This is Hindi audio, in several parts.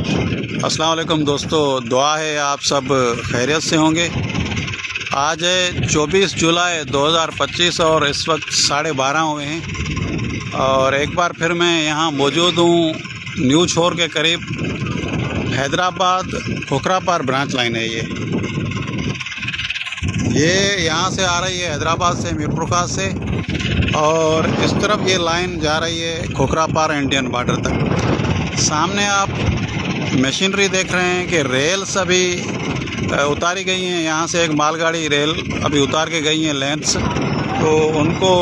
अस्सलाम वालेकुम दोस्तों, दुआ है आप सब खैरियत से होंगे। आज है 24 जुलाई 2025 और इस वक्त 12:30 हुए हैं और एक बार फिर मैं यहाँ मौजूद हूँ। न्यू छोर के करीब हैदराबाद खोखरापार ब्रांच लाइन है। ये यहाँ से आ रही है हैदराबाद से मीरपुर से और इस तरफ ये लाइन जा रही है खोखरापार इंडियन बॉर्डर तक। सामने आप मशीनरी देख रहे हैं कि रेल्स अभी उतारी गई हैं। यहाँ से एक मालगाड़ी रेल अभी उतार के गई हैं लेंथ्स, तो उनको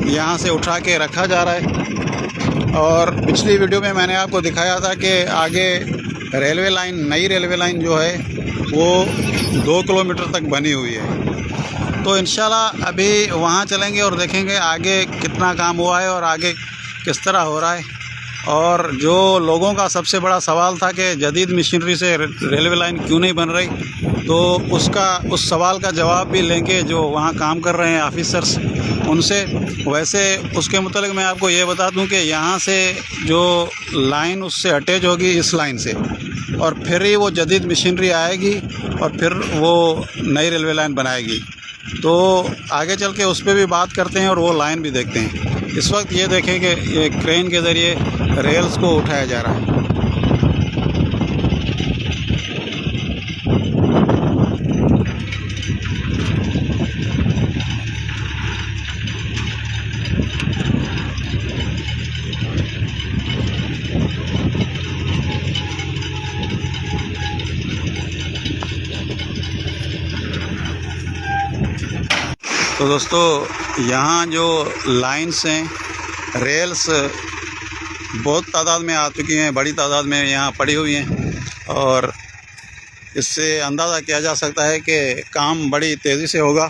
यहाँ से उठा के रखा जा रहा है। और पिछली वीडियो में मैंने आपको दिखाया था कि आगे रेलवे लाइन, नई रेलवे लाइन जो है वो 2 किलोमीटर तक बनी हुई है। तो इंशाल्लाह अभी वहाँ चलेंगे और देखेंगे आगे कितना काम हुआ है और आगे किस तरह हो रहा है। और जो लोगों का सबसे बड़ा सवाल था कि जदीद मशीनरी से रेलवे लाइन क्यों नहीं बन रही, तो उस सवाल का जवाब भी लेंगे जो वहाँ काम कर रहे हैं ऑफिसर्स उनसे। वैसे उसके मुतालिक मैं आपको ये बता दूं कि यहाँ से जो लाइन उससे अटैच होगी इस लाइन से, और फिर ही वो जदीद मशीनरी आएगी और फिर वो नई रेलवे लाइन बनाएगी। तो आगे चल के उस पर भी बात करते हैं और वो लाइन भी देखते हैं। इस वक्त ये देखें कि ये क्रेन के ज़रिए रेल्स को उठाया जा रहा है। तो दोस्तों, यहाँ जो लाइन्स हैं, रेल्स बहुत तादाद में आ चुकी हैं, बड़ी तादाद में यहाँ पड़ी हुई हैं और इससे अंदाज़ा किया जा सकता है कि काम बड़ी तेज़ी से होगा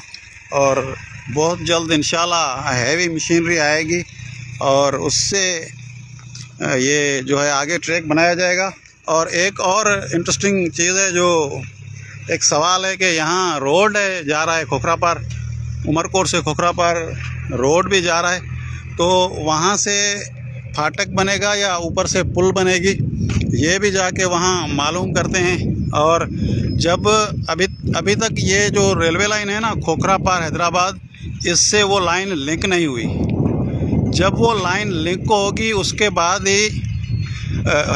और बहुत जल्द इंशाल्लाह हैवी मशीनरी आएगी और उससे ये जो है आगे ट्रैक बनाया जाएगा। और एक और इंटरेस्टिंग चीज़ है, जो एक सवाल है कि यहाँ रोड है जा रहा है खोखरापार, उमरकोट से खोखरापार रोड भी जा रहा है, तो वहाँ से फाटक बनेगा या ऊपर से पुल बनेगी, ये भी जाके वहाँ मालूम करते हैं। और जब अभी तक ये जो रेलवे लाइन है ना खोखरापार हैदराबाद, इससे वो लाइन लिंक नहीं हुई। जब वो लाइन लिंक होगी उसके बाद ही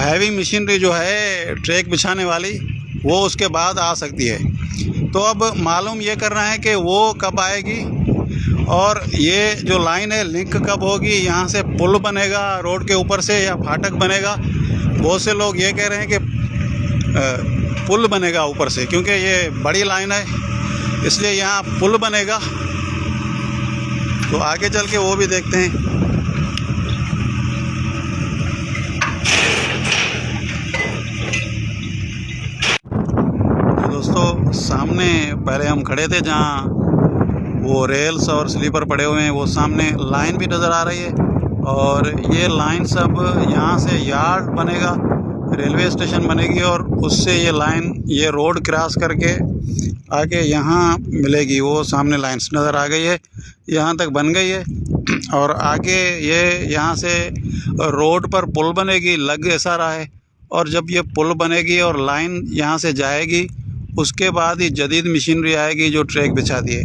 हैवी मशीनरी जो है ट्रैक बिछाने वाली, वो उसके बाद आ सकती है। तो अब मालूम ये करना है कि वो कब आएगी और ये जो लाइन है लिंक कब होगी, यहाँ से पुल बनेगा रोड के ऊपर से या फाटक बनेगा। बहुत से लोग ये कह रहे हैं कि पुल बनेगा ऊपर से, क्योंकि ये बड़ी लाइन है इसलिए यहाँ पुल बनेगा। तो आगे चल के वो भी देखते हैं। दोस्तों, सामने पहले हम खड़े थे जहाँ वो रेल्स और स्लीपर पड़े हुए हैं, वो सामने लाइन भी नज़र आ रही है। और ये लाइन सब यहाँ से यार्ड बनेगा, रेलवे स्टेशन बनेगी और उससे ये लाइन, ये रोड क्रॉस करके आके यहाँ मिलेगी। वो सामने लाइन्स नज़र आ गई है, यहाँ तक बन गई है। और आगे ये यहाँ से रोड पर पुल बनेगी, लग ऐसा रहा है। और जब ये पुल बनेगी और लाइन यहाँ से जाएगी, उसके बाद ही जदीद मशीनरी आएगी जो ट्रैक बिछा दिए।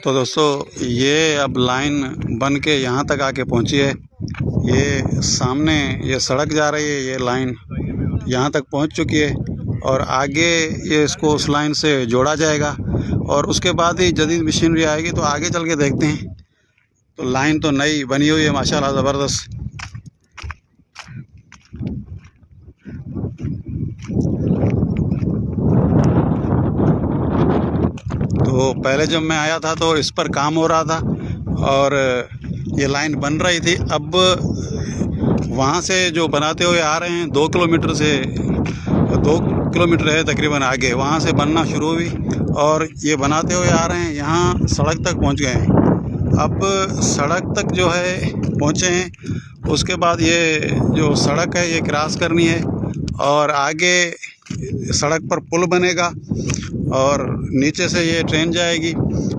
तो दोस्तों, ये अब लाइन बन के यहाँ तक आके पहुँची है। ये सामने ये सड़क जा रही है, ये लाइन यहाँ तक पहुँच चुकी है और आगे ये इसको उस लाइन से जोड़ा जाएगा और उसके बाद ही जदीद मशीनरी आएगी। तो आगे चल के देखते हैं। तो लाइन तो नई बनी हुई है माशाल्लाह, ज़बरदस्त। तो पहले जब मैं आया था तो इस पर काम हो रहा था और ये लाइन बन रही थी। अब वहाँ से जो बनाते हुए आ रहे हैं 2 किलोमीटर से, 2 किलोमीटर है तकरीबन आगे, वहाँ से बनना शुरू हुई और ये बनाते हुए आ रहे हैं। यहाँ सड़क तक पहुँच गए हैं। अब सड़क तक जो है पहुँचे हैं, उसके बाद ये जो सड़क है ये क्रॉस करनी है और आगे सड़क पर पुल बनेगा और नीचे से ये ट्रेन जाएगी।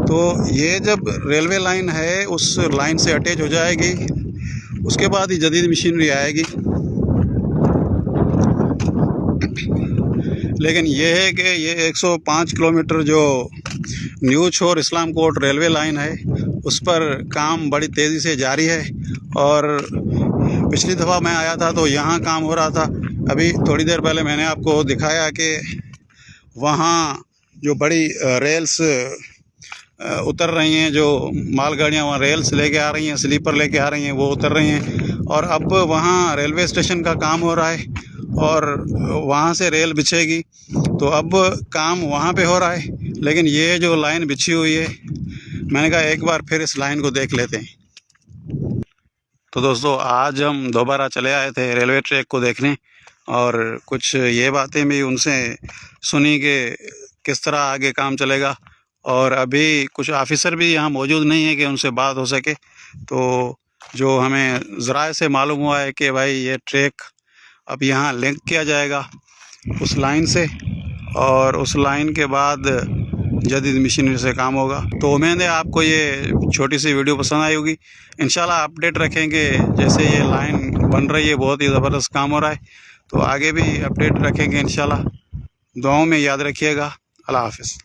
तो ये जब रेलवे लाइन है उस लाइन से अटैच हो जाएगी, उसके बाद ही जदीद मशीनरी आएगी। लेकिन ये है कि ये 105 किलोमीटर जो न्यू छोर इस्लाम कोट रेलवे लाइन है उस पर काम बड़ी तेज़ी से जारी है। और पिछली दफ़ा मैं आया था तो यहाँ काम हो रहा था। अभी थोड़ी देर पहले मैंने आपको दिखाया कि वहाँ जो बड़ी रेल्स उतर रही हैं, जो मालगाड़ियाँ वहाँ रेल्स लेके आ रही हैं, स्लीपर लेके आ रही हैं, वो उतर रही हैं। और अब वहाँ रेलवे स्टेशन का काम हो रहा है और वहाँ से रेल बिछेगी, तो अब काम वहाँ पे हो रहा है। लेकिन ये जो लाइन बिछी हुई है, मैंने कहा एक बार फिर इस लाइन को देख लेते हैं। तो दोस्तों आज हम दोबारा चले आए थे रेलवे ट्रैक को देखने और कुछ ये बातें भी उनसे सुनी कि किस तरह आगे काम चलेगा। और अभी कुछ ऑफिसर भी यहाँ मौजूद नहीं है कि उनसे बात हो सके। तो जो हमें ज़राए से मालूम हुआ है कि भाई ये ट्रैक अब यहाँ लिंक किया जाएगा उस लाइन से और उस लाइन के बाद जदीद मशीनरी से काम होगा। तो उम्मीद है आपको ये छोटी सी वीडियो पसंद आई होगी। इंशाल्लाह अपडेट रखेंगे, जैसे ये लाइन बन रही है बहुत ही ज़बरदस्त काम हो रहा है, तो आगे भी अपडेट रखेंगे इंशाल्लाह। दुआओं में याद रखिएगा। अल्लाह हाफ़िज़।